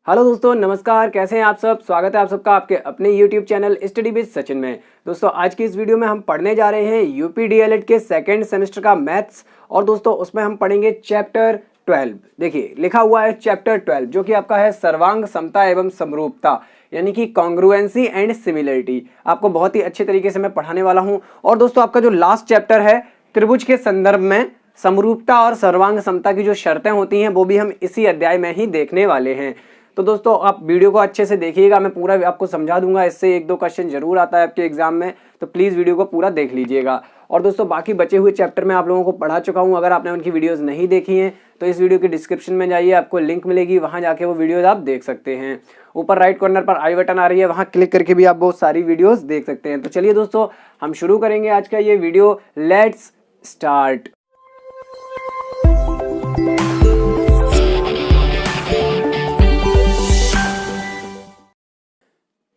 Hello दोस्तों, नमस्कार। कैसे हैं आप सब। स्वागत है आप सबका आपके अपने YouTube channel study with Sachin में। दोस्तों आज की इस वीडियो में हम पढ़ने जा रहे हैं यूपी डीएलएड के सेकंड सेमेस्टर का मैथ्स। और दोस्तों उसमें हम पढ़ेंगे चैप्टर 12। देखिए लिखा हुआ है चैप्टर 12, जो कि आपका है सर्वांग समता एवं समरूपता, यानी कि कॉन्ग्रुएंसी एंड सिमिलरिटी। आपको बहुत ही अच्छे तरीके से मैं पढ़ाने वाला हूँ। और दोस्तों आपका जो लास्ट चैप्टर है त्रिभुज के संदर्भ में समरूपता और सर्वांग समता की जो शर्तें होती हैं वो भी हम इसी अध्याय में ही देखने वाले हैं। तो दोस्तों आप वीडियो को अच्छे से देखिएगा, मैं पूरा आपको समझा दूंगा। इससे एक दो क्वेश्चन जरूर आता है आपके एग्जाम में, तो प्लीज़ वीडियो को पूरा देख लीजिएगा। और दोस्तों बाकी बचे हुए चैप्टर में आप लोगों को पढ़ा चुका हूं। अगर आपने उनकी वीडियोस नहीं देखी हैं तो इस वीडियो के डिस्क्रिप्शन में जाइए, आपको लिंक मिलेगी, वहां जाके वो वीडियोस आप देख सकते हैं। ऊपर राइट कॉर्नर पर आई बटन आ रही है, वहां क्लिक करके भी आप बहुत सारी वीडियोस देख सकते हैं। तो चलिए दोस्तों हम शुरू करेंगे आज का ये वीडियो। Let's start.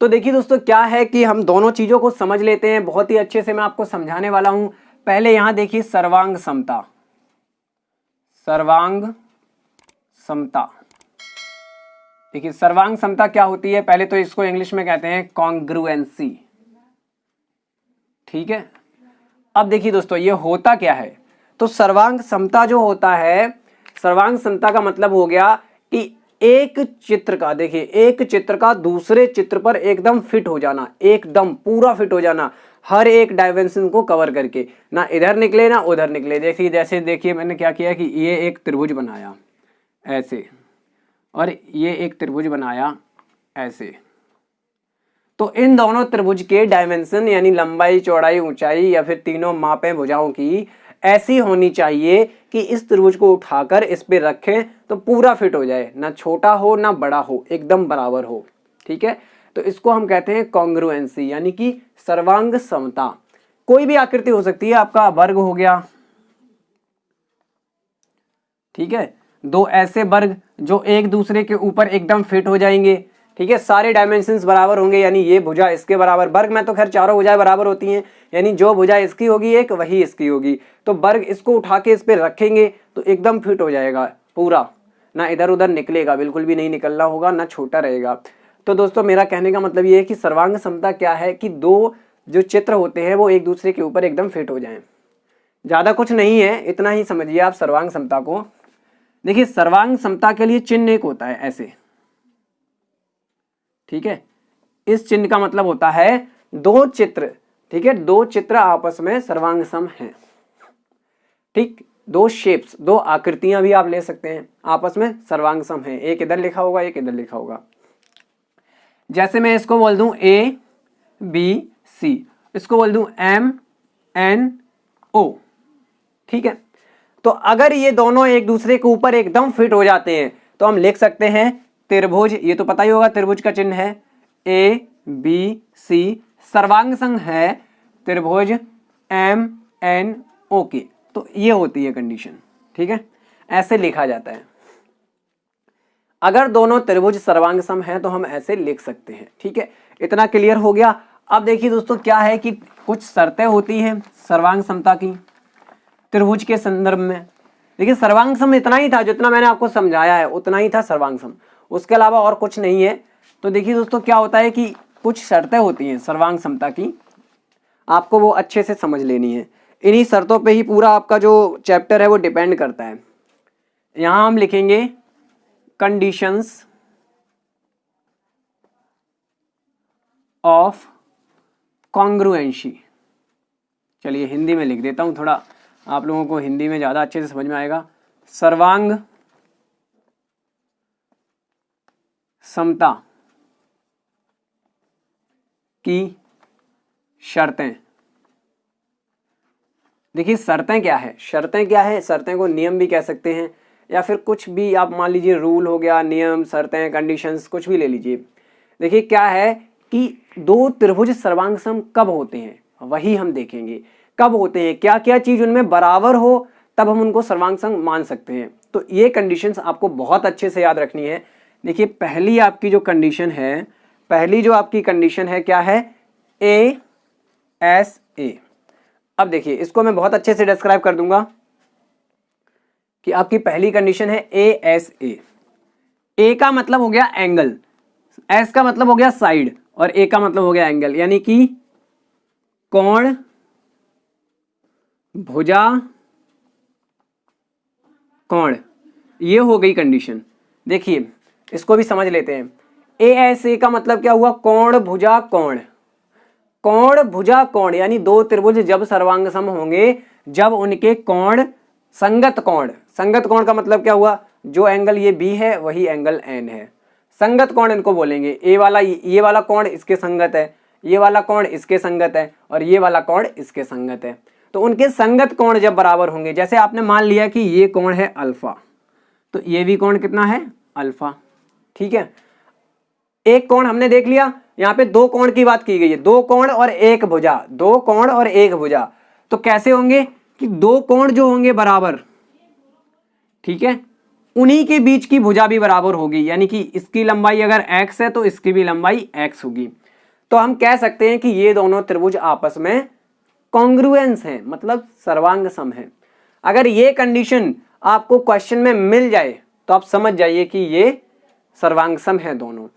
तो देखिए दोस्तों क्या है कि हम दोनों चीजों को समझ लेते हैं, बहुत ही अच्छे से मैं आपको समझाने वाला हूं। पहले यहां देखिए सर्वांग समता, सर्वांग समता। देखिए सर्वांग समता क्या होती है, पहले तो इसको इंग्लिश में कहते हैं कॉन्ग्रुएंसी। ठीक है, अब देखिए दोस्तों ये होता क्या है। तो सर्वांग समता जो होता है, सर्वांग समता का मतलब हो गया कि एक चित्र का, देखिए एक चित्र का दूसरे चित्र पर एकदम फिट हो जाना, एकदम पूरा फिट हो जाना, हर एक डायमेंशन को कवर करके, ना इधर निकले ना उधर निकले। देखिए जैसे देखिए मैंने क्या किया कि ये एक त्रिभुज बनाया ऐसे, और ये एक त्रिभुज बनाया ऐसे। तो इन दोनों त्रिभुज के डायमेंशन यानी लंबाई चौड़ाई ऊंचाई या फिर तीनों मापें भुजाओं की ऐसी होनी चाहिए कि इस त्रिभुज को उठाकर इस पे रखें तो पूरा फिट हो जाए, ना छोटा हो ना बड़ा हो, एकदम बराबर हो। ठीक है, तो इसको हम कहते हैं कॉन्ग्रुएंसी यानी कि सर्वांग समता। कोई भी आकृति हो सकती है, आपका वर्ग हो गया, ठीक है, दो ऐसे वर्ग जो एक दूसरे के ऊपर एकदम फिट हो जाएंगे। ठीक है, सारे डायमेंशंस बराबर होंगे, यानी ये भुजा इसके बराबर, वर्ग में तो खैर चारों भुजाएं बराबर होती हैं, यानी जो भुजा इसकी होगी एक वही इसकी होगी। तो वर्ग इसको उठा के इस पे रखेंगे तो एकदम फिट हो जाएगा पूरा, ना इधर उधर निकलेगा, बिल्कुल भी नहीं निकलना होगा, ना छोटा रहेगा। तो दोस्तों मेरा कहने का मतलब ये है कि सर्वांग समता क्या है कि दो जो चित्र होते हैं वो एक दूसरे के ऊपर एकदम फिट हो जाएं। ज्यादा कुछ नहीं है, इतना ही समझिए आप सर्वांग समता को। देखिए सर्वांग समता के लिए चिन्ह एक होता है ऐसे, ठीक है, इस चिन्ह का मतलब होता है दो चित्र, ठीक है, दो चित्र आपस में सर्वांग सम हैं। ठीक, दो शेप्स, दो आकृतियां भी आप ले सकते हैं, आपस में सर्वांग सम हैं। एक इधर लिखा होगा एक इधर लिखा होगा। जैसे मैं इसको बोल दूं ए बी सी, इसको बोल दूं एम एन ओ। ठीक है, तो अगर ये दोनों एक दूसरे के ऊपर एकदम फिट हो जाते हैं तो हम लिख सकते हैं त्रिभुज, ये तो पता ही होगा त्रिभुज का चिन्ह है ए बी सी, सर्वांग संग है त्रिभुज एम एन ओ के। तो ये होती है कंडीशन। ठीक है, ऐसे लिखा जाता है। अगर दोनों त्रिभुज सर्वांग सम है तो हम ऐसे लिख सकते हैं। ठीक है, इतना क्लियर हो गया। अब देखिए दोस्तों क्या है कि कुछ शर्तें होती हैं सर्वांग समता की त्रिभुज के संदर्भ में। देखिए सर्वांग सम इतना ही था, जितना मैंने आपको समझाया है उतना ही था सर्वांग सम, उसके अलावा और कुछ नहीं है। तो देखिए दोस्तों क्या होता है कि कुछ शर्तें होती हैं सर्वांग समता की, आपको वो अच्छे से समझ लेनी है। इन्हीं शर्तों पे ही पूरा आपका जो चैप्टर है वो डिपेंड करता है। यहां हम लिखेंगे कंडीशंस ऑफ कॉन्ग्रुएंसी। चलिए हिंदी में लिख देता हूं, थोड़ा आप लोगों को हिंदी में ज्यादा अच्छे से समझ में आएगा। सर्वांग समता की शर्तें। देखिए शर्तें क्या है, शर्तें क्या है, शर्तें को नियम भी कह सकते हैं या फिर कुछ भी आप मान लीजिए, रूल हो गया, नियम, शर्तें, कंडीशंस, कुछ भी ले लीजिए। देखिए क्या है कि दो त्रिभुज सर्वांग सम कब होते हैं वही हम देखेंगे। कब होते हैं, क्या क्या चीज उनमें बराबर हो तब हम उनको सर्वांग सम मान सकते हैं। तो ये कंडीशंस आपको बहुत अच्छे से याद रखनी है। देखिए पहली आपकी जो कंडीशन है, पहली जो आपकी कंडीशन है क्या है, ए एस ए। अब देखिए इसको मैं बहुत अच्छे से डिस्क्राइब कर दूंगा कि आपकी पहली कंडीशन है ए एस ए। ए का मतलब हो गया एंगल, एस का मतलब हो गया साइड और ए का मतलब हो गया एंगल, यानी कि कोण, भुजा, कोण, ये हो गई कंडीशन। देखिए इसको भी समझ लेते हैं। ए एस ए का मतलब क्या हुआ? कोण भुजा कोण। कोण भुजा कोण यानी दो त्रिभुज जब सर्वांग सम होंगे जब उनके कोण संगत कोण, संगत कोण का मतलब क्या हुआ? जो एंगल ये बी है वही एंगल एन है, संगत कोण इनको बोलेंगे। ए वाला ये वाला कोण इसके संगत है, ये वाला कोण इसके संगत है और ये वाला कोण इसके संगत है। तो उनके संगत कोण जब बराबर होंगे, जैसे आपने मान लिया कि ये कोण है अल्फा, तो ये भी कोण कितना है? अल्फा। ठीक है, एक कोण हमने देख लिया, यहाँ पे दो कोण की बात की गई है, दो कोण और एक भुजा, दो कोण और एक भुजा। तो कैसे होंगे कि दो कोण जो होंगे बराबर, ठीक है, उन्हीं के बीच की भुजा भी बराबर होगी, यानी कि इसकी लंबाई अगर x है तो इसकी भी लंबाई x होगी। तो हम कह सकते हैं कि ये दोनों त्रिभुज आपस में कॉन्ग्रुएंस हैं, मतलब सर्वांग सम है। अगर ये कंडीशन आपको क्वेश्चन में मिल जाए तो आप समझ जाइए कि ये सर्वांग सम है दोनों।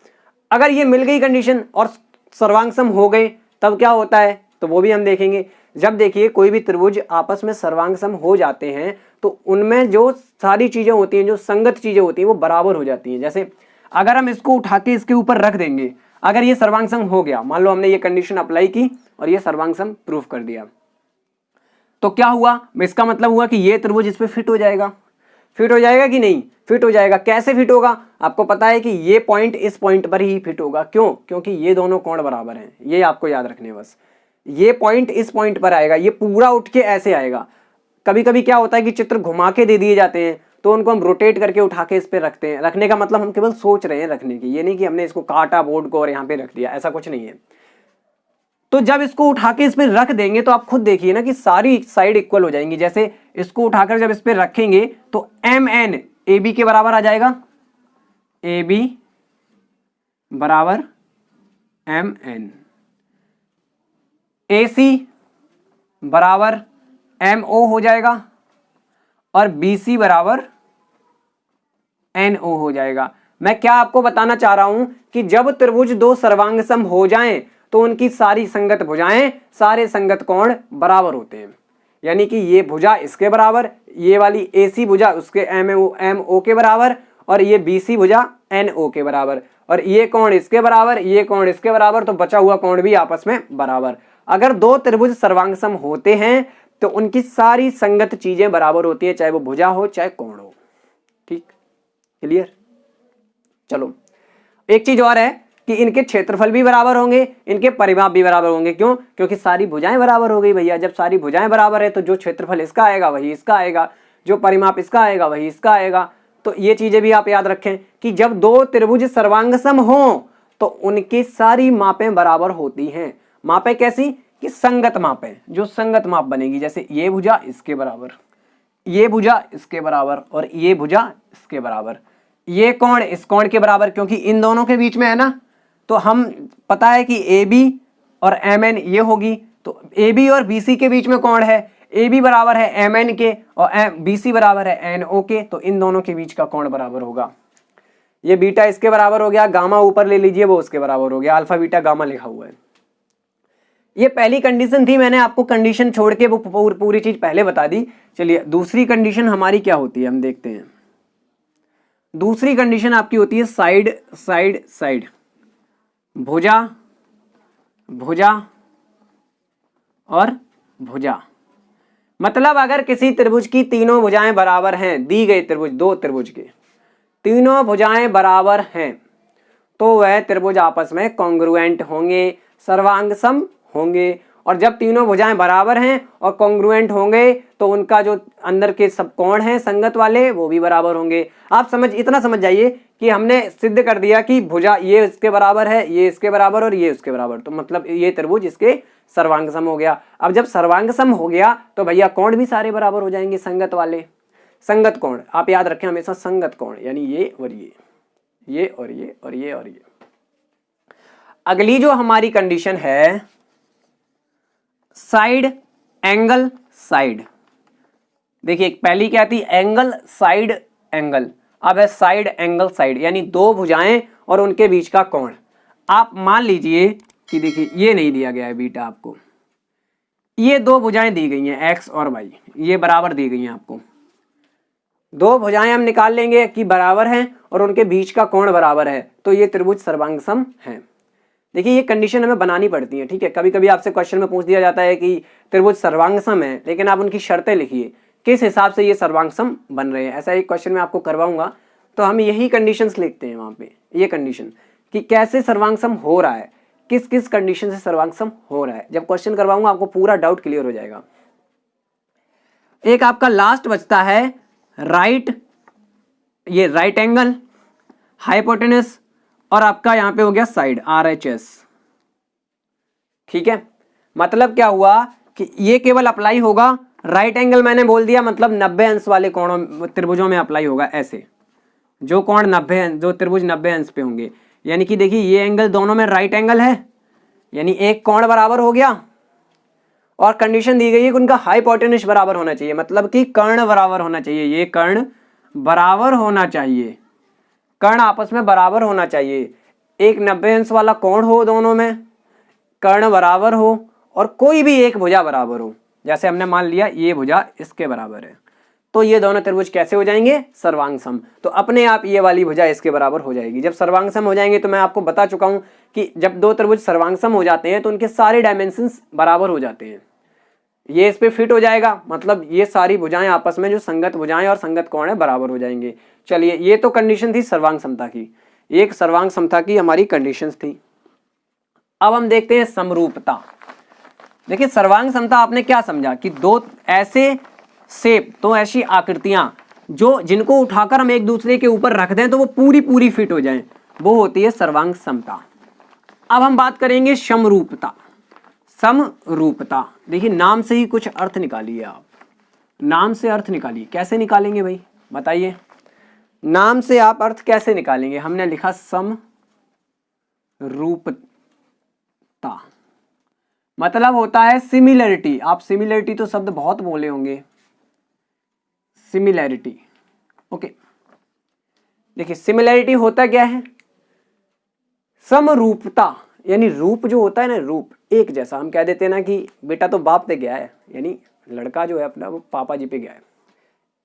अगर ये मिल गई कंडीशन और सर्वांग सम हो गए तब क्या होता है, तो वो भी हम देखेंगे। जब देखिए कोई भी त्रिभुज आपस में सर्वांग सम हो जाते हैं तो उनमें जो सारी चीजें होती हैं, जो संगत चीजें होती हैं, वो बराबर हो जाती हैं। जैसे अगर हम इसको उठा के इसके ऊपर रख देंगे, अगर ये सर्वांग सम हो गया, मान लो हमने ये कंडीशन अप्लाई की और ये सर्वांग सम प्रूफ कर दिया, तो क्या हुआ? इसका मतलब हुआ कि ये त्रिभुज इस पे फिट हो जाएगा। फिट हो जाएगा कि नहीं? फिट हो जाएगा। कैसे फिट होगा? आपको पता है कि ये पॉइंट इस पॉइंट पर ही फिट होगा। क्यों? क्योंकि ये दोनों कोण बराबर हैं, ये आपको याद रखने बस। ये पॉइंट इस पॉइंट पर आएगा, ये पूरा उठ के ऐसे आएगा। कभी कभी क्या होता है कि चित्र घुमा के दे दिए जाते हैं तो उनको हम रोटेट करके उठा के इस पे रखते हैं। रखने का मतलब हम केवल सोच रहे हैं रखने की, ये नहीं कि हमने इसको काटा बोर्ड को और यहाँ पे रख दिया, ऐसा कुछ नहीं है। तो जब इसको उठा के इस पे रख देंगे तो आप खुद देखिए ना कि सारी साइड इक्वल हो जाएंगी। जैसे इसको उठाकर जब इस पे रखेंगे तो एम एन ए बी के बराबर आ जाएगा, ए बी बराबर एम एन, ए सी बराबर एम ओ हो जाएगा और बी सी बराबर एन ओ हो जाएगा। मैं क्या आपको बताना चाह रहा हूं कि जब त्रिभुज दो सर्वांग सम हो जाएं तो उनकी सारी संगत भुजाएं, सारे संगत कोण बराबर होते हैं। यानी कि ये भुजा इसके बराबर, ये वाली ए सी भुजा उसके एम ओ के बराबर और ये बी सी भुजा एन ओ के बराबर, और ये कोण इसके बराबर, ये कोण इसके बराबर, तो बचा हुआ कोण भी आपस में बराबर। अगर दो त्रिभुज सर्वांग सम होते हैं तो उनकी सारी संगत चीजें बराबर होती है, चाहे वो भुजा हो चाहे कोण हो। ठीक, क्लियर? चलो एक चीज और है कि इनके क्षेत्रफल भी बराबर होंगे, इनके परिमाप भी बराबर होंगे। क्यों? क्योंकि सारी भुजाएं बराबर हो गई भैया। जब सारी भुजाएं बराबर है तो जो क्षेत्रफल इसका आएगा वही इसका आएगा, जो परिमाप इसका आएगा वही इसका आएगा। तो ये चीजें भी आप याद रखें कि जब दो त्रिभुज सर्वांग सम हो तो उनकी सारी मापें बराबर होती हैं। मापें कैसी? कि संगत मापें, जो संगत माप बनेगी। जैसे ये भुजा इसके बराबर, ये भुजा इसके बराबर और ये भुजा इसके बराबर, ये कोण इस कोण के बराबर, क्योंकि इन दोनों के बीच में है ना। तो हम पता है कि ए बी और एम एन ये होगी, तो ए बी और बी सी के बीच में कोण है, ए बी बराबर है एम एन के और बी सी बराबर है एन ओ के, तो इन दोनों के बीच का कोण बराबर होगा। ये बीटा इसके बराबर हो गया, गामा ऊपर ले लीजिए वो उसके बराबर हो गया, अल्फा बीटा गामा लिखा हुआ है। ये पहली कंडीशन थी, मैंने आपको कंडीशन छोड़ के वो पूरी चीज पहले बता दी। चलिए दूसरी कंडीशन हमारी क्या होती है हम देखते हैं। दूसरी कंडीशन आपकी होती है साइड साइड साइड, भुजा भुजा और भुजा। मतलब अगर किसी त्रिभुज की तीनों भुजाएं बराबर हैं, दी गई त्रिभुज, दो त्रिभुज के तीनों भुजाएं बराबर हैं, तो वह त्रिभुज आपस में कॉन्ग्रुएंट होंगे, सर्वांग सम होंगे। और जब तीनों भुजाएं बराबर हैं और कॉन्ग्रुएंट होंगे तो उनका जो अंदर के सब कोण हैं संगत वाले वो भी बराबर होंगे। आप इतना समझ जाइए कि हमने सिद्ध कर दिया कि भुजा ये इसके बराबर है, ये इसके बराबर और ये उसके बराबर, तो मतलब ये त्रिभुज इसके सर्वांग सम हो गया। अब जब सर्वांग सम हो गया तो भैया कोण भी सारे बराबर हो जाएंगे, संगत वाले। संगत कोण आप याद रखें हमेशा, संगत कोण यानी ये और ये और ये और ये और ये। अगली जो हमारी कंडीशन है साइड एंगल साइड। देखिए पहली क्या थी? Angle side angle. अब है साइड एंगल साइड, यानी दो भुजाएं और उनके बीच का कोण। आप मान लीजिए कि देखिए ये नहीं दिया गया है बीटा आपको, ये दो भुजाएं दी गई हैं एक्स और वाई, ये बराबर दी गई हैं आपको। दो भुजाएं हम निकाल लेंगे कि बराबर हैं और उनके बीच का कोण बराबर है, तो ये त्रिभुज सर्वांगसम है। देखिए ये कंडीशन हमें बनानी पड़ती है, ठीक है। कभी कभी आपसे क्वेश्चन में पूछ दिया जाता है कि त्रिभुज सर्वांगसम है, लेकिन आप उनकी शर्तें लिखिए किस हिसाब से ये सर्वांगसम बन रहे हैं। ऐसा एक क्वेश्चन में आपको करवाऊंगा, तो हम यही कंडीशंस लिखते हैं वहां पे, ये कंडीशन कि कैसे सर्वांगसम हो रहा है, किस किस कंडीशन से सर्वांगसम हो रहा है। जब क्वेश्चन करवाऊंगा आपको पूरा डाउट क्लियर हो जाएगा। एक आपका लास्ट बचता है ये राइट एंगल, हाइपोटेनस और आपका यहां पे हो गया साइड RHS, ठीक है। मतलब क्या हुआ कि ये केवल अप्लाई होगा, राइट एंगल मैंने बोल दिया मतलब 90 अंश वाले कोणों त्रिभुजों में अप्लाई होगा। ऐसे जो कोण 90 अंश, जो त्रिभुज 90 अंश पे होंगे, यानी कि देखिए ये एंगल दोनों में राइट एंगल है, यानी एक कोण बराबर हो गया। और कंडीशन दी गई है कि उनका हाइपोटेनस बराबर होना चाहिए, मतलब कि कर्ण बराबर होना चाहिए, ये कर्ण बराबर होना चाहिए, कर्ण आपस में बराबर होना चाहिए। एक 90 अंश वाला कोण हो, दोनों में कर्ण बराबर हो और कोई भी एक भुजा बराबर हो। जैसे हमने मान लिया ये भुजा इसके बराबर है, तो ये दोनों त्रिभुज कैसे हो जाएंगे? सर्वांगसम। तो अपने आप ये वाली भुजा इसके बराबर हो जाएगी। जब सर्वांगसम हो जाएंगे तो मैं आपको बता चुका हूं कि जब दो त्रिभुज सर्वांगसम हो जाते हैं तो उनके सारे डायमेंशंस बराबर हो जाते हैं। ये इस पे फिट हो जाएगा, मतलब ये सारी भुजाएं आपस में जो संगत भुजाएं और संगत कोण है बराबर हो जाएंगे। चलिए, ये तो कंडीशन थी सर्वांग समता की, एक सर्वांग समता की हमारी कंडीशंस थी। अब हम देखते हैं समरूपता। देखिए सर्वांग समता आपने क्या समझा कि दो ऐसे शेप, तो ऐसी आकृतियां जो जिनको उठाकर हम एक दूसरे के ऊपर रख दें तो वो पूरी पूरी फिट हो जाएं, वो होती है सर्वांग समता। अब हम बात करेंगे समरूपता। समरूपता, देखिए नाम से ही कुछ अर्थ निकालिए आप, नाम से अर्थ निकालिए। कैसे निकालेंगे भाई बताइए, नाम से आप अर्थ कैसे निकालेंगे? हमने लिखा समरूपता, मतलब होता है सिमिलरिटी। आप सिमिलरिटी तो शब्द बहुत बोले होंगे, सिमिलैरिटी, ओके। देखिए सिमिलैरिटी होता क्या है? समरूपता यानी रूप जो होता है ना, रूप एक जैसा। हम कह देते हैं ना कि बेटा तो बाप पे गया है, यानी लड़का जो है अपना वो पापा जी पे गया है,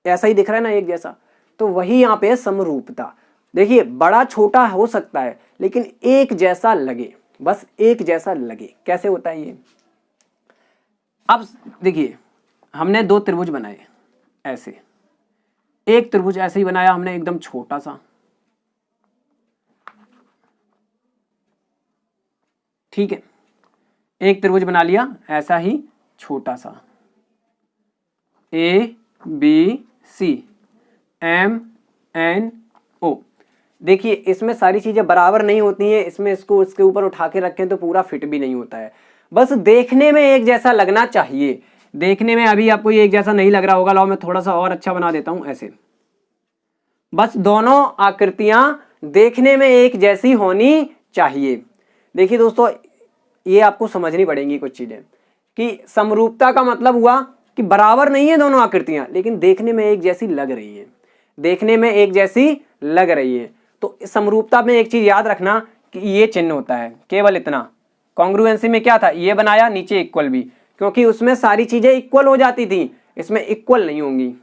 ऐसा ही दिख रहा है ना एक जैसा, तो वही यहाँ पे है समरूपता। देखिए बड़ा छोटा हो सकता है लेकिन एक जैसा लगे, बस एक जैसा लगे। कैसे होता है ये? अब देखिए हमने दो त्रिभुज बनाए ऐसे, एक त्रिभुज ऐसे ही बनाया हमने एकदम छोटा सा, ठीक है, एक त्रिभुज बना लिया ऐसा ही छोटा सा, ABC MNO। देखिए इसमें सारी चीजें बराबर नहीं होती हैं, इसमें इसको इसके ऊपर उठा के रखें तो पूरा फिट भी नहीं होता है, बस देखने में एक जैसा लगना चाहिए। देखने में अभी आपको ये एक जैसा नहीं लग रहा होगा, लाओ मैं थोड़ा सा और अच्छा बना देता हूं ऐसे। बस दोनों आकृतियां देखने में एक जैसी होनी चाहिए। देखिए दोस्तों ये आपको समझनी पड़ेंगी कुछ चीजें, कि समरूपता का मतलब हुआ कि बराबर नहीं है दोनों आकृतियां लेकिन देखने में एक जैसी लग रही है, देखने में एक जैसी लग रही है। तो समरूपता में एक चीज याद रखना कि ये चिन्ह होता है, केवल इतना। कॉन्ग्रुएंसी में क्या था? ये बनाया नीचे इक्वल भी, क्योंकि उसमें सारी चीजें इक्वल हो जाती थी, इसमें इक्वल नहीं होंगी,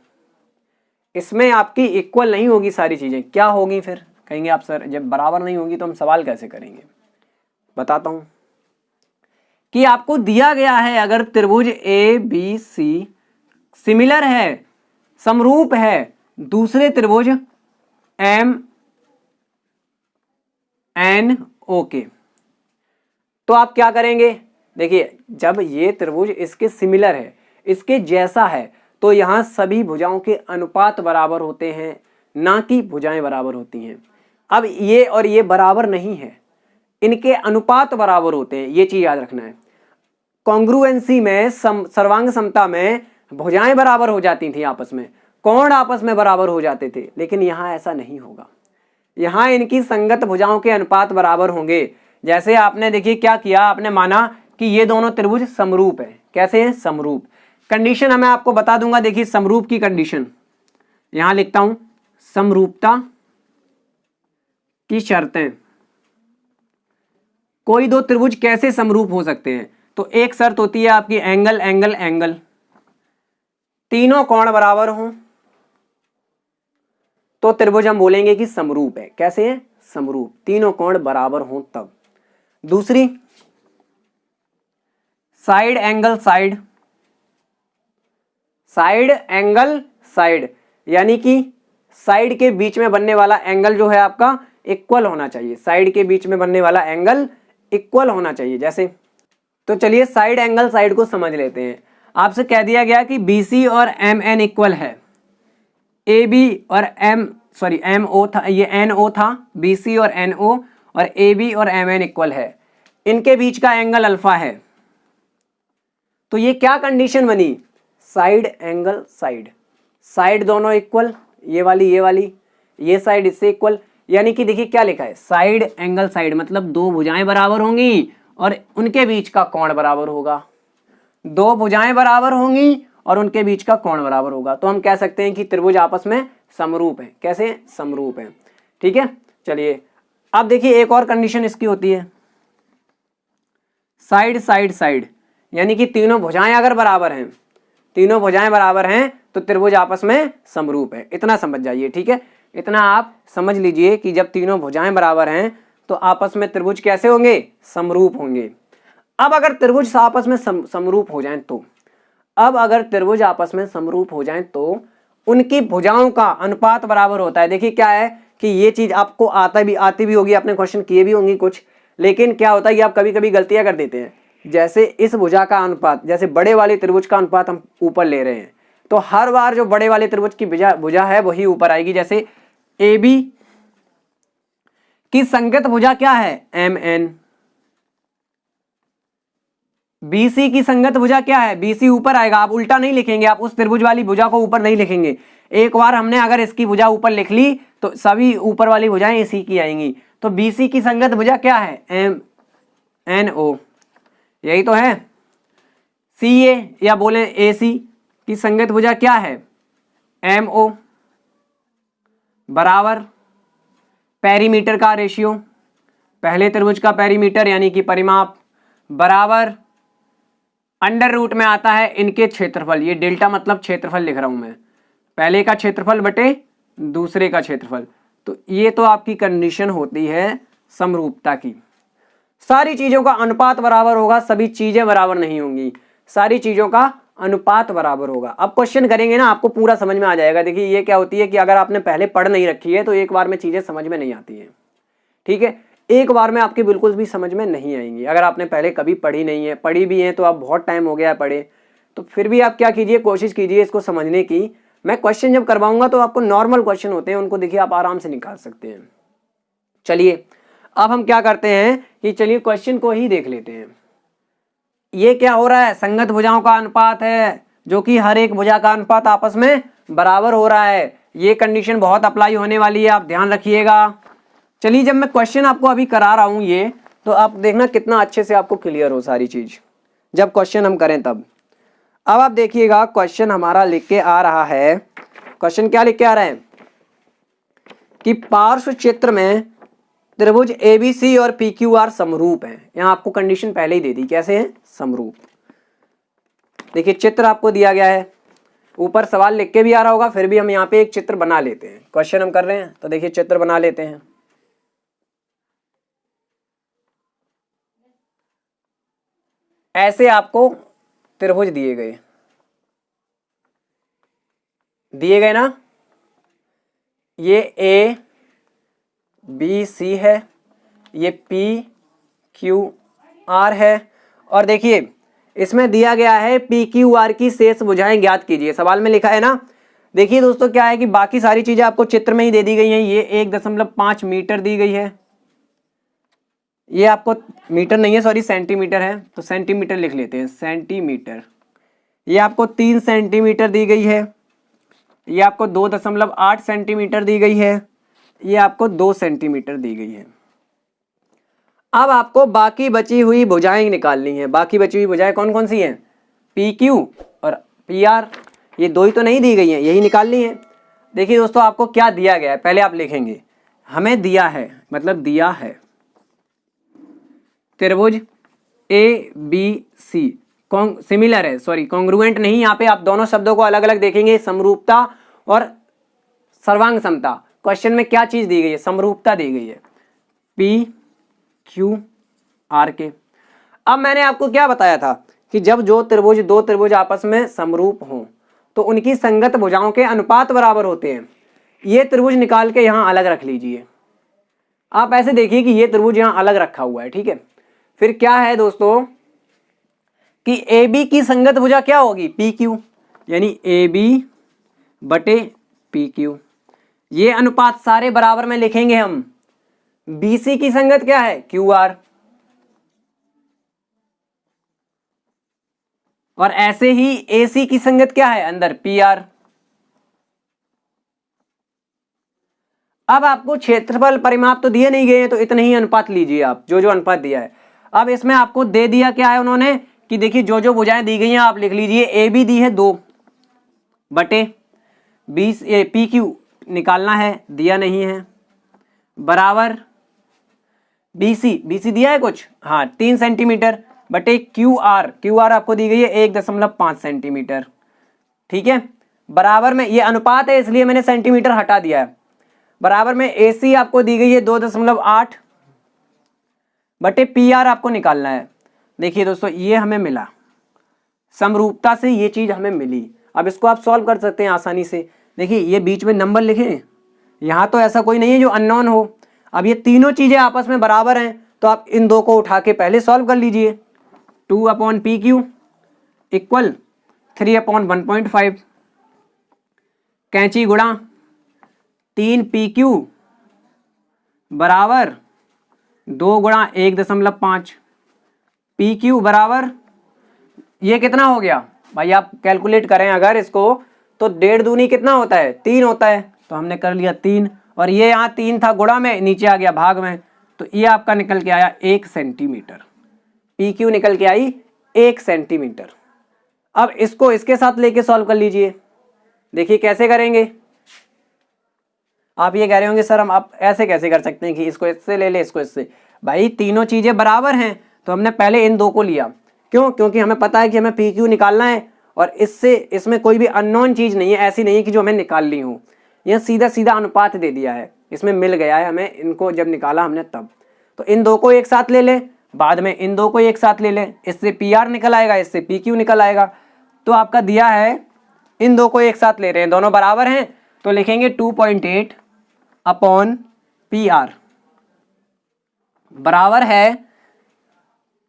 इसमें आपकी इक्वल नहीं होगी सारी चीजें। क्या होगी फिर? कहेंगे आप सर जब बराबर नहीं होगी तो हम सवाल कैसे करेंगे? बताता हूं कि आपको दिया गया है अगर त्रिभुज ABC सिमिलर है, समरूप है दूसरे त्रिभुज MNO के, तो आप क्या करेंगे? देखिए जब ये त्रिभुज इसके सिमिलर है, इसके जैसा है, तो यहां सभी भुजाओं के अनुपात बराबर होते हैं, ना कि भुजाएं बराबर होती हैं। अब ये और ये बराबर नहीं है, इनके अनुपात बराबर होते हैं, ये चीज याद रखना है। कॉन्ग्रुएंसी में सर्वांग समता में भुजाएं बराबर हो जाती थी आपस में, कोण आपस में बराबर हो जाते थे, लेकिन यहां ऐसा नहीं होगा। यहां इनकी संगत भुजाओं के अनुपात बराबर होंगे। जैसे आपने देखिए क्या किया, आपने माना कि ये दोनों त्रिभुज समरूप है। कैसे है? समरूप। कंडीशन मैं आपको बता दूंगा, देखिए समरूप की कंडीशन यहां लिखता हूं, समरूपता की शर्तें। कोई दो त्रिभुज कैसे समरूप हो सकते हैं? तो एक शर्त होती है आपकी एंगल एंगल एंगल, तीनों कोण बराबर हों तो त्रिभुज हम बोलेंगे कि समरूप है। कैसे है? समरूप, तीनों कोण बराबर हों तब। दूसरी, side angle side, side angle side, यानी कि साइड के बीच में बनने वाला एंगल जो है आपका इक्वल होना चाहिए। साइड के बीच में बनने वाला एंगल इक्वल होना चाहिए। जैसे, तो चलिए साइड एंगल साइड को समझ लेते हैं। आपसे कह दिया गया कि BC और MN इक्वल है, AB और MO था, ये NO था, BC और NO, और AB और MN इक्वल है, इनके बीच का एंगल अल्फा है। तो ये क्या कंडीशन बनी? साइड एंगल साइड, साइड दोनों इक्वल, ये वाली, ये साइड इससे इक्वल, यानी कि देखिए क्या लिखा है, साइड एंगल साइड मतलब दो भुजाएं बराबर होंगी और उनके बीच का कोण बराबर होगा। दो भुजाएं बराबर होंगी और उनके बीच का कोण बराबर होगा, तो हम कह सकते हैं कि त्रिभुज आपस में समरूप है। कैसे? समरूप है। ठीक है, चलिए अब देखिए एक और कंडीशन इसकी होती है, साइड साइड साइड, यानी कि तीनों भुजाएं अगर बराबर हैं, तीनों भुजाएं बराबर हैं तो त्रिभुज आपस में समरूप है। इतना समझ जाइए। ठीक है, इतना आप समझ लीजिए कि जब तीनों भुजाएं बराबर हैं तो आपस में त्रिभुज कैसे होंगे? समरूप होंगे। अब अगर त्रिभुज आपस में समरूप हो जाएं तो, अब अगर त्रिभुज आपस में समरूप हो जाएं तो उनकी भुजाओं का अनुपात बराबर होता है। देखिए क्या है कि ये चीज आपको आती भी होगी, आपने क्वेश्चन किए भी होंगे कुछ, लेकिन क्या होता है कि आप कभी कभी गलतियां कर देते हैं। जैसे इस भुजा का अनुपात, जैसे बड़े वाले त्रिभुज का अनुपात हम ऊपर ले रहे हैं, तो हर बार जो बड़े वाले त्रिभुज की भुजा है वही ऊपर आएगी। जैसे AB की संगत भुजा क्या है? MN। BC की संगत भुजा क्या है? BC ऊपर आएगा, आप उल्टा नहीं लिखेंगे, आप उस त्रिभुज वाली भुजा को ऊपर नहीं लिखेंगे। एक बार हमने अगर इसकी भुजा ऊपर लिख ली तो सभी ऊपर वाली भुजाएं इसी की आएंगी। तो BC की संगत भुजा क्या है? MNO, यही तो है। CA या बोले AC की संगत भुजा क्या है? MO बराबर पेरीमीटर का रेशियो, पहले त्रिभुज का पेरीमीटर यानी कि परिमाप, बराबर अंडर रूट में आता है इनके क्षेत्रफल। ये डेल्टा मतलब क्षेत्रफल लिख रहा हूं मैं, पहले का क्षेत्रफल बटे दूसरे का क्षेत्रफल। तो ये तो आपकी कंडीशन होती है समरूपता की। सारी चीजों का अनुपात बराबर होगा, सभी चीजें बराबर नहीं होंगी, सारी चीजों का अनुपात बराबर होगा। अब क्वेश्चन करेंगे ना, आपको पूरा समझ में आ जाएगा। देखिए ये क्या होती है कि अगर आपने पहले पढ़ नहीं रखी है तो एक बार में चीजें समझ में नहीं आती है। ठीक है, एक बार में आपके बिल्कुल भी समझ में नहीं आएंगी। अगर आपने पहले कभी पढ़ी नहीं है, पढ़ी भी है तो आप बहुत टाइम हो गया है पढ़े, तो फिर भी आप क्या कीजिए, कोशिश कीजिए इसको समझने की। मैं क्वेश्चन जब करवाऊंगा तो आपको नॉर्मल क्वेश्चन होते हैं, उनको देखिए आप आराम से निकाल सकते हैं। चलिए अब हम क्या करते हैं कि चलिए क्वेश्चन को ही देख लेते हैं। ये क्या हो रहा है? संगत भुजाओं का अनुपात है, जो कि हर एक भुजा का अनुपात आपस में बराबर हो रहा है। ये कंडीशन बहुत अप्लाई होने वाली है, आप ध्यान रखिएगा। चलिए जब मैं क्वेश्चन आपको अभी करा रहा हूं ये, तो आप देखना कितना अच्छे से आपको क्लियर हो सारी चीज जब क्वेश्चन हम करें तब। अब आप देखिएगा क्वेश्चन हमारा लिख के आ रहा है, क्वेश्चन क्या लिख के आ रहा है कि पार्श्व क्षेत्र में त्रिभुज ABC और PQR समरूप हैं। यहां आपको कंडीशन पहले ही दे दी, कैसे है? समरूप। देखिए चित्र आपको दिया गया है, ऊपर सवाल लिख के भी आ रहा होगा, फिर भी हम यहाँ पे एक चित्र बना लेते हैं। क्वेश्चन हम कर रहे हैं तो देखिए चित्र बना लेते हैं। ऐसे आपको त्रिभुज दिए गए ना, ये ABC है, ये PQR है, और देखिए इसमें दिया गया है PQR की शेष भुजाएं ज्ञात कीजिए। सवाल में लिखा है ना। देखिए दोस्तों क्या है कि बाकी सारी चीजें आपको चित्र में ही दे दी गई हैं। ये 1.5 मीटर दी गई है, ये आपको मीटर नहीं है सॉरी सेंटीमीटर है, तो सेंटीमीटर लिख लेते हैं, सेंटीमीटर। ये आपको 3 सेंटीमीटर दी गई है, ये आपको 2.8 सेंटीमीटर दी गई है, ये आपको 2 सेंटीमीटर दी गई है। अब आपको बाकी बची हुई भुजाएं निकालनी है। बाकी बची हुई भुजाएं कौन कौन सी हैं? PQ और PR, ये दो ही तो नहीं दी गई हैं, यही निकालनी है। देखिए दोस्तों आपको क्या दिया गया है पहले आप लिखेंगे, हमें दिया है मतलब दिया है त्रिभुज ए बी सी सिमिलर है, सॉरी कॉन्ग्रुएंट नहीं, यहाँ पे आप दोनों शब्दों को अलग अलग देखेंगे, समरूपता और सर्वांग समता। क्वेश्चन में क्या चीज दी गई है, समरूपता दी गई है पी क्यू आर के। अब मैंने आपको क्या बताया था कि जब दो त्रिभुज आपस में समरूप हों तो उनकी संगत भुजाओं के अनुपात बराबर होते हैं। ये त्रिभुज निकाल के यहां अलग रख लीजिए, आप ऐसे देखिए कि ये त्रिभुज यहां अलग रखा हुआ है, ठीक है। फिर क्या है दोस्तों कि ए बी की संगत भुजा क्या होगी, पी क्यू, यानी ए बी बटे पी क्यू। ये अनुपात सारे बराबर में लिखेंगे हम। बी सी की संगत क्या है, क्यू आर, और ऐसे ही ए सी की संगत क्या है अंदर, पी आर। अब आपको क्षेत्रफल परिमाप तो दिए नहीं गए हैं तो इतने ही अनुपात लीजिए आप, जो जो अनुपात दिया है। अब इसमें आपको दे दिया क्या है उन्होंने कि देखिए जो जो भुजाएं दी गई हैं आप लिख लीजिए। ए बी दी है 2 बटे पी क्यू निकालना है, दिया नहीं है, बराबर बी सी दिया है कुछ, हाँ 3 सेंटीमीटर बटे क्यू आर आपको दी गई है 1.5 सेंटीमीटर, ठीक है। बराबर में ये अनुपात है इसलिए मैंने सेंटीमीटर हटा दिया है। बराबर में ए सी आपको दी गई है 2.8 बटे पी आर आपको निकालना है। देखिए दोस्तों ये हमें मिला, समरूपता से ये चीज हमें मिली। अब इसको आप सॉल्व कर सकते हैं आसानी से। देखिए ये बीच में नंबर लिखें, यहाँ तो ऐसा कोई नहीं है जो अननोन हो। अब ये तीनों चीजें आपस में बराबर हैं तो आप इन दो को उठा के पहले सॉल्व कर लीजिए। 2/PQ इक्वल 3/1.5, कैंची गुणा 3PQ बराबर 2 गुणा 1.5, PQ बराबर ये कितना हो गया भाई, आप कैलकुलेट करें अगर इसको तो 1.5 दूनी कितना होता है, 3 होता है, तो हमने कर लिया 3, और ये यहाँ 3 था गुणा में, नीचे आ गया भाग में, तो ये आपका निकल के आया 1 सेंटीमीटर। PQ निकल के आई 1 सेंटीमीटर। अब इसको इसके साथ लेके सॉल्व कर लीजिए। देखिए कैसे करेंगे। आप ये कह रहे होंगे सर हम आप ऐसे कैसे कर सकते हैं कि इसको इससे ले ले इसको इससे। भाई तीनों चीजें बराबर हैं तो हमने पहले इन दो को लिया, क्यों, क्योंकि हमें पता है कि हमें PQ निकालना है और इससे इसमें कोई भी अननोन चीज नहीं है, ऐसी नहीं है कि जो हमें निकाल ली हो। यह सीधा सीधा अनुपात दे दिया है, इसमें मिल गया है हमें, इनको जब निकाला हमने तब। तो इन दो को एक साथ ले ले, बाद में इन दो को एक साथ ले ले, इससे PR निकल आएगा, इससे PQ निकल आएगा। तो आपका दिया है इन दो को एक साथ ले रहे हैं, दोनों बराबर हैं तो लिखेंगे 2.8/PR बराबर है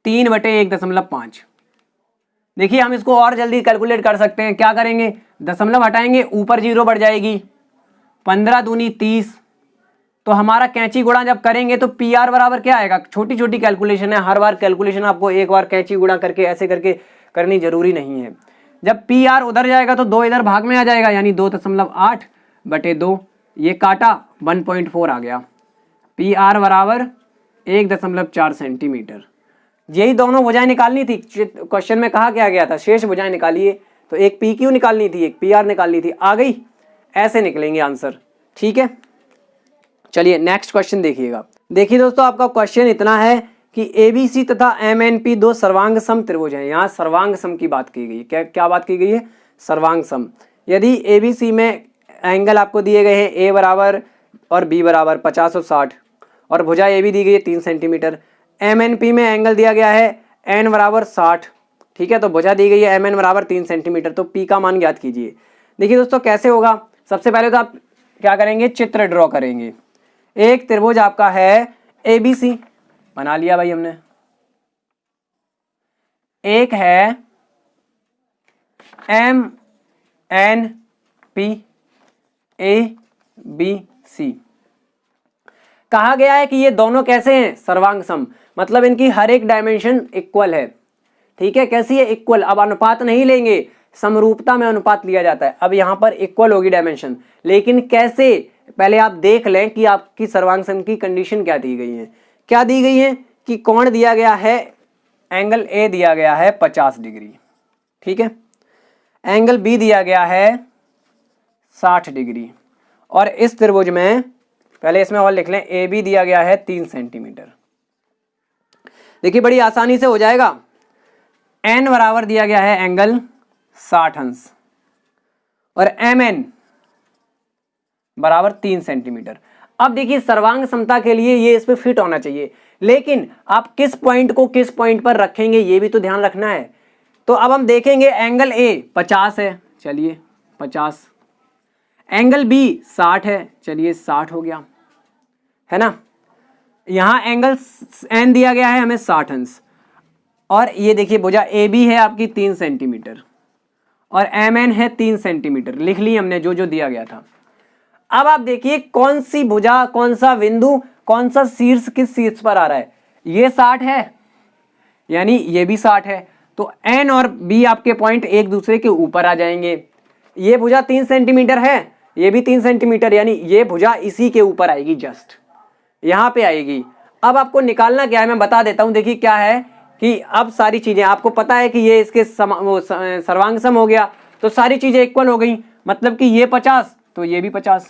3/1.5। देखिए हम इसको और जल्दी कैलकुलेट कर सकते हैं। क्या करेंगे, दशमलव हटाएंगे, ऊपर 0 बढ़ जाएगी, 15 दूनी 30। तो हमारा कैंची गुणा जब करेंगे तो PR बराबर क्या आएगा, छोटी छोटी कैलकुलेशन है, हर बार कैलकुलेशन आपको एक बार कैंची गुणा करके ऐसे करके करनी जरूरी नहीं है। जब PR उधर जाएगा तो 2 इधर भाग में आ जाएगा, यानी 2.8/2, ये काटा 1.4 आ गया। PR बराबर 1.4 सेंटीमीटर। यही दोनों भुजाएं निकालनी थी, क्वेश्चन में कहा क्या गया था, शेष भुजाएं निकालिए, तो एक PQ निकालनी थी, एक PR निकालनी थी, आ गई। ऐसे निकलेंगे आंसर, ठीक है। चलिए नेक्स्ट क्वेश्चन देखिएगा। देखिए दोस्तों आपका क्वेश्चन इतना है कि ABC तथा MNP दो सर्वांग सम त्रिभुज हैं। यहाँ सर्वांग सम की बात की गई, क्या बात की गई है, सर्वांग सम। यदि ABC में एंगल आपको दिए गए हैं A बराबर और B बराबर 50 और 60, और भुजा AB दी गई है 3 सेंटीमीटर। MNP में एंगल दिया गया है N बराबर 60, ठीक है, तो भुजा दी गई है MN बराबर 3 सेंटीमीटर। तो P का मान ज्ञात कीजिए। देखिए दोस्तों कैसे होगा, सबसे पहले तो आप क्या करेंगे, चित्र ड्रॉ करेंगे। एक त्रिभुज आपका है ABC, बना लिया भाई हमने। एक है MNP ABC। कहा गया है कि ये दोनों कैसे हैं, सर्वांग सम, मतलब इनकी हर एक डायमेंशन इक्वल है, ठीक है। कैसी है, इक्वल। अब अनुपात नहीं लेंगे, समरूपता में अनुपात लिया जाता है। अब यहां पर इक्वल होगी डायमेंशन, लेकिन कैसे, पहले आप देख लें कि आपकी सर्वांग सम की कंडीशन क्या दी गई है। क्या दी गई है कि कोण दिया गया है, एंगल A दिया गया है 50 डिग्री, ठीक है, एंगल B दिया गया है 60 डिग्री, और इस त्रिभुज में पहले इसमें और लिख लें, ए बी दिया गया है 3 सेंटीमीटर। देखिए बड़ी आसानी से हो जाएगा। एन बराबर दिया गया है एंगल 60 अंश और एम एन बराबर 3 सेंटीमीटर। अब देखिए सर्वांग समता के लिए ये इस पे फिट होना चाहिए, लेकिन आप किस पॉइंट को किस पॉइंट पर रखेंगे ये भी तो ध्यान रखना है। तो अब हम देखेंगे एंगल ए 50 है, चलिए 50, एंगल बी 60 है, चलिए 60 हो गया, है ना। यहां एंगल एन दिया गया है हमें 60 अंश, और ये देखिए भुजा ए बी है आपकी 3 सेंटीमीटर और एम एन है 3 सेंटीमीटर। लिख ली हमने जो जो दिया गया था। अब आप देखिए कौन सी भुजा, कौन सा बिंदु, कौन सा शीर्ष किस शीर्ष पर आ रहा है। ये 60 है यानी ये भी 60 है, तो एन और बी आपके पॉइंट एक दूसरे के ऊपर आ जाएंगे। ये भुजा 3 सेंटीमीटर है, ये भी 3 सेंटीमीटर, यानी ये भुजा इसी के ऊपर आएगी, जस्ट यहां पे आएगी। अब आपको निकालना क्या है मैं बता देता हूं। देखिए क्या है कि अब सारी चीजें आपको पता है कि ये इसके सर्वांग सम हो गया, तो सारी चीजें इक्वल हो गई। मतलब कि ये 50 तो ये भी 50,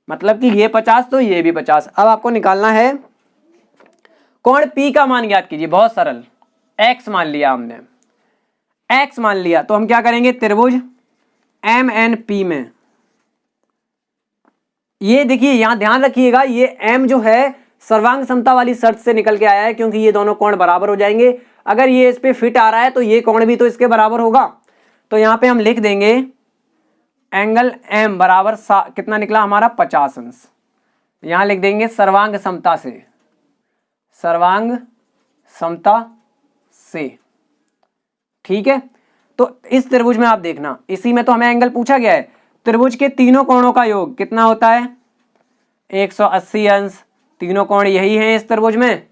मतलब कि ये 50 तो ये भी 50। अब आपको निकालना है कोण P का मान ज्ञात कीजिए। बहुत सरल, x मान लिया हमने, x मान लिया तो हम क्या करेंगे, त्रिभुज MNP में ये देखिए यहां ध्यान रखिएगा, ये m जो है सर्वांग समता वाली शर्त से निकल के आया है, क्योंकि ये दोनों कोण बराबर हो जाएंगे। अगर ये इस पे फिट आ रहा है तो ये कोण भी तो इसके बराबर होगा। तो यहां पे हम लिख देंगे एंगल m बराबर कितना निकला हमारा 50 अंश। यहां लिख देंगे सर्वांग समता से, सर्वांग समता से, ठीक है। तो इस त्रिभुज में आप देखना, इसी में तो हमें एंगल पूछा गया है। त्रिभुज के तीनों कोणों का योग कितना होता है, 180 अंश। तीनों कोण यही हैं इस त्रिभुज में,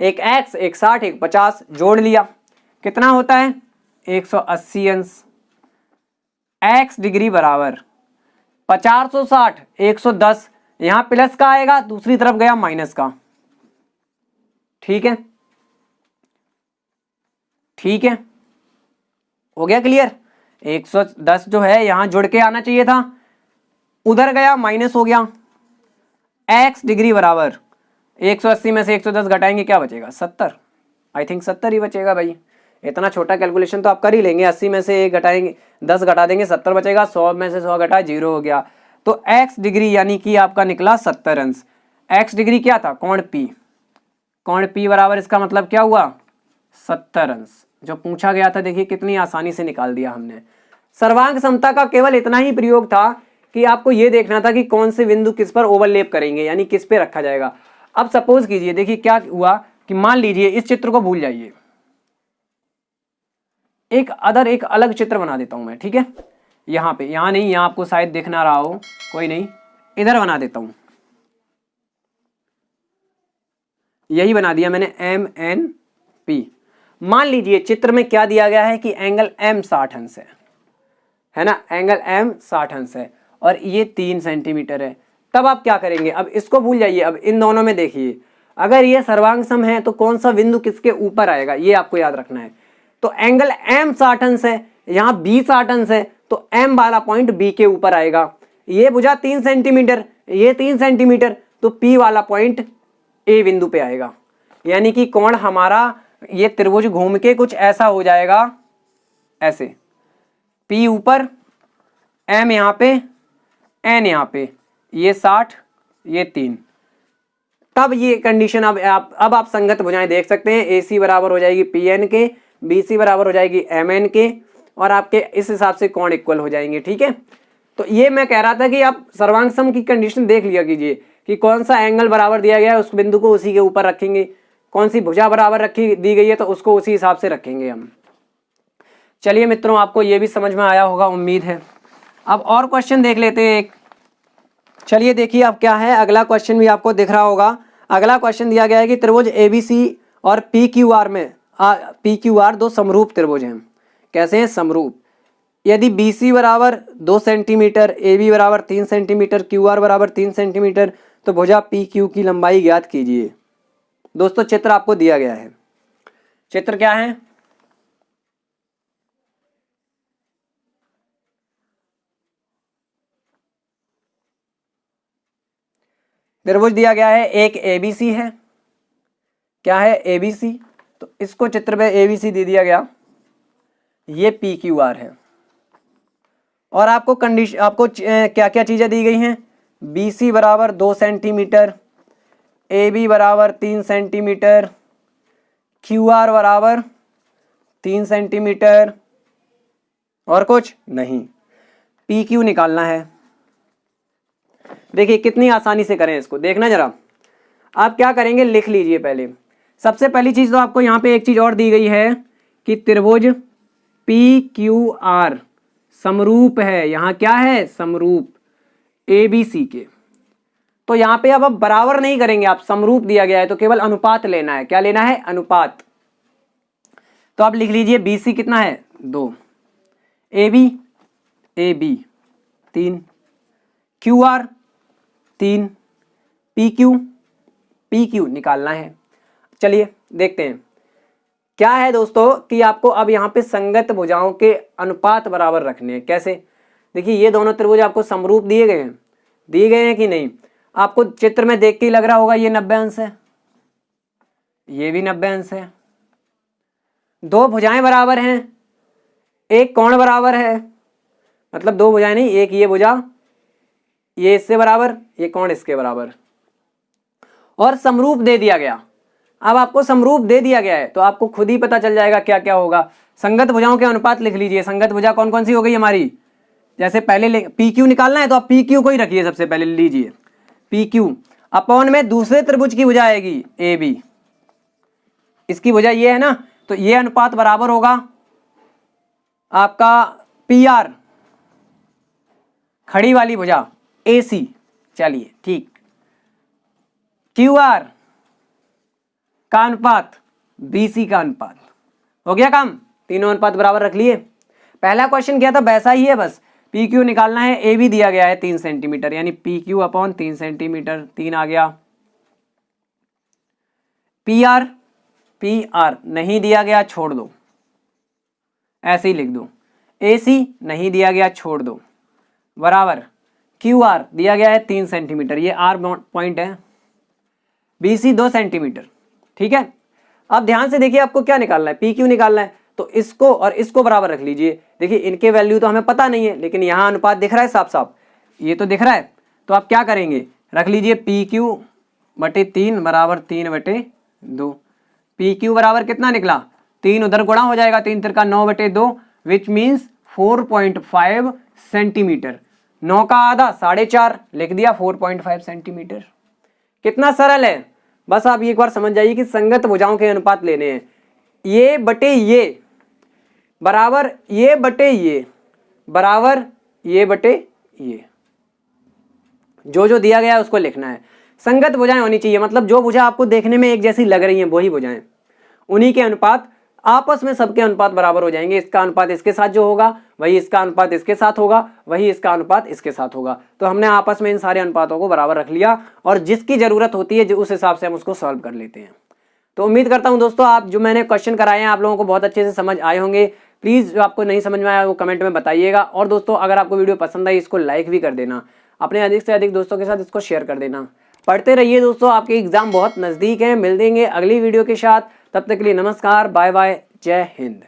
एक x, एक 60, एक 50, जोड़ लिया कितना होता है 180 अंश। x डिग्री बराबर 460, 110, यहां प्लस का आएगा, दूसरी तरफ गया माइनस का, ठीक है, ठीक है, हो गया क्लियर। 110 जो है यहां जुड़ के आना चाहिए था, उधर गया माइनस हो गया। x डिग्री बराबर 180 में से 110 घटाएंगे क्या बचेगा, 70। आई थिंक 70 ही बचेगा भाई, इतना छोटा कैलकुलेशन तो आप कर ही लेंगे। 80 में से 1 घटाएंगे, 10 घटा देंगे 70 बचेगा, 100 में से 100 घटा 0 हो गया। तो x डिग्री यानी कि आपका निकला 70 अंश। x डिग्री क्या था, कोण P, कोण P बराबर इसका मतलब क्या हुआ 70 अंश, जो पूछा गया था। देखिए कितनी आसानी से निकाल दिया हमने। सर्वांग समता का केवल इतना ही प्रयोग था कि आपको यह देखना था कि कौन से बिंदु किस पर ओवरलैप करेंगे, यानी किस पे रखा जाएगा। अब सपोज कीजिए, देखिए क्या हुआ कि मान लीजिए इस चित्र को भूल जाइए, एक अलग चित्र बना देता हूं मैं, ठीक है। यहां पे, यहां नहीं, यहां आपको शायद दिख ना रहा हो, कोई नहीं, इधर बना देता हूं, यही बना दिया मैंने MNP। मान लीजिए चित्र में क्या दिया गया है कि एंगल M 60 अंश है ना, एंगल M 60 अंश है और ये 3 सेंटीमीटर है। तब आप क्या करेंगे, अब इसको भूल जाइए, अब इन दोनों में देखिए, अगर ये सर्वांग सम है तो कौन सा बिंदु किसके ऊपर आएगा, ये आपको याद रखना है। तो एंगल M 60 अंश है, यहां B 60 अंश है, तो M वाला पॉइंट B के ऊपर आएगा। ये भुजा 3 सेंटीमीटर, ये 3 सेंटीमीटर, तो P वाला पॉइंट A बिंदु पे आएगा। यानी कि कोण हमारा ये त्रिभुज घूम के कुछ ऐसा हो जाएगा, ऐसे, P ऊपर, M यहां पे, N यहां पे, ये 60, ये 3। तब ये कंडीशन अब आप संगत भुजाएं देख सकते हैं। AC बराबर हो जाएगी PN के, BC बराबर हो जाएगी MN के, और आपके इस हिसाब से कोण इक्वल हो जाएंगे, ठीक है। तो ये मैं कह रहा था कि आप सर्वांग सम की कंडीशन देख लिया कीजिए कि कौन सा एंगल बराबर दिया गया है उस बिंदु को उसी के ऊपर रखेंगे, कौन सी भुजा बराबर रखी दी गई है तो उसको उसी हिसाब से रखेंगे हम। चलिए मित्रों, आपको ये भी समझ में आया होगा उम्मीद है। अब और क्वेश्चन देख लेते हैं एक। चलिए देखिए अब क्या है, अगला क्वेश्चन भी आपको दिख रहा होगा। अगला क्वेश्चन दिया गया है कि त्रिभुज ABC और PQR में PQR दो समरूप त्रिभुज हैं। कैसे हैं, समरूप। यदि BC बराबर 2 सेंटीमीटर, AB बराबर 3 सेंटीमीटर, QR बराबर 3 सेंटीमीटर, तो भुजा PQ की लंबाई ज्ञात कीजिए। दोस्तों चित्र आपको दिया गया है, चित्र क्या है, त्रिभुज दिया गया है, एक ABC है, क्या है ABC, तो इसको चित्र में ABC दे दिया गया, ये PQR है। और आपको कंडीशन, आपको क्या क्या चीजें दी गई हैं, BC बराबर 2 सेंटीमीटर, AB बराबर 3 सेंटीमीटर, QR बराबर 3 सेंटीमीटर, और कुछ नहीं। PQ निकालना है। देखिए कितनी आसानी से करें इसको, देखना जरा। आप क्या करेंगे, लिख लीजिए पहले। सबसे पहली चीज तो आपको यहाँ पे एक चीज और दी गई है कि त्रिभुज PQR समरूप है। यहाँ क्या है, समरूप ABC के। तो यहाँ पे अब बराबर नहीं करेंगे आप, समरूप दिया गया है तो केवल अनुपात लेना है। क्या लेना है, अनुपात। तो आप लिख लीजिए BC कितना है, 2, AB 3, QR 3, PQ निकालना है। चलिए देखते हैं क्या है दोस्तों कि आपको अब यहाँ पे संगत भुजाओं के अनुपात बराबर रखने हैं। कैसे, देखिए ये दोनों त्रिभुज आपको समरूप दिए गए हैं कि नहीं। आपको चित्र में देख के ही लग रहा होगा ये 90 अंश है, ये भी 90 अंश है। दो भुजाएं बराबर हैं, एक कोण बराबर है, मतलब दो भुजाएं नहीं, एक ये भुजा ये इससे बराबर, ये कोण इसके बराबर, और समरूप दे दिया गया। अब आपको समरूप दे दिया गया है तो आपको खुद ही पता चल जाएगा क्या क्या होगा। संगत भुजाओं के अनुपात लिख लीजिए। संगत भुजा कौन कौन सी हो गई हमारी, जैसे पहले PQ निकालना है तो आप PQ को ही रखिए, सबसे पहले लीजिए PQ अपॉन में दूसरे त्रिभुज की भुजा आएगी AB, इसकी भुजा ये है ना, तो ये अनुपात बराबर होगा आपका PR खड़ी वाली भुजा AC, चलिए ठीक, QR का अनुपात BC का अनुपात, हो गया काम। तीनों अनुपात बराबर रख लिए। पहला क्वेश्चन क्या था, वैसा ही है, बस PQ निकालना है। AB दिया गया है 3 सेंटीमीटर, यानी PQ अपॉन 3 सेंटीमीटर, 3 आ गया। PR नहीं दिया गया, छोड़ दो, ऐसे ही लिख दो। AC नहीं दिया गया, छोड़ दो, बराबर QR दिया गया है 3 सेंटीमीटर, ये R पॉइंट है। BC 2 सेंटीमीटर, ठीक है। अब ध्यान से देखिए आपको क्या निकालना है, PQ निकालना है, तो इसको और इसको बराबर रख लीजिए। देखिए इनके वैल्यू तो हमें पता नहीं है, लेकिन यहाँ अनुपात दिख रहा है साफ साफ, ये तो दिख रहा है। तो आप क्या करेंगे, रख लीजिए PQ बटे 3 बराबर 3/2। PQ बराबर कितना निकला, 3 उधर गुणा हो जाएगा, 3 तिरका 9/2, विच मीन्स 4.5 सेंटीमीटर। 9 का आधा 4.5 लिख दिया, 4.5 सेंटीमीटर। कितना सरल है, बस आप एक बार समझ जाइए कि संगत भुजाओं के अनुपात लेने हैं। ये बटे ये बराबर ये बटे ये बराबर ये बटे ये, जो जो दिया गया है उसको लिखना है। संगत भुजाएं होनी चाहिए, मतलब जो भुजा आपको देखने में एक जैसी लग रही हैं वही भुजाएं, उन्हीं के अनुपात आपस में सबके अनुपात बराबर हो जाएंगे। इसका अनुपात इसके साथ जो होगा वही इसका अनुपात इसके साथ होगा, वही इसका अनुपात इसके साथ होगा। तो हमने आपस में इन सारे अनुपातों को बराबर रख लिया, और जिसकी जरूरत होती है उस हिसाब से हम उसको सॉल्व कर लेते हैं। तो उम्मीद करता हूं दोस्तों आप जो मैंने क्वेश्चन कराए हैं आप लोगों को बहुत अच्छे से समझ आए होंगे। प्लीज जो आपको नहीं समझ में आया वो कमेंट में बताइएगा। और दोस्तों अगर आपको वीडियो पसंद आई इसको लाइक भी कर देना, अपने अधिक से अधिक दोस्तों के साथ इसको शेयर कर देना। पढ़ते रहिए दोस्तों, आपके एग्जाम बहुत नजदीक है। मिल देंगे अगली वीडियो के साथ, तब तक के लिए नमस्कार, बाय बाय, जय हिंद।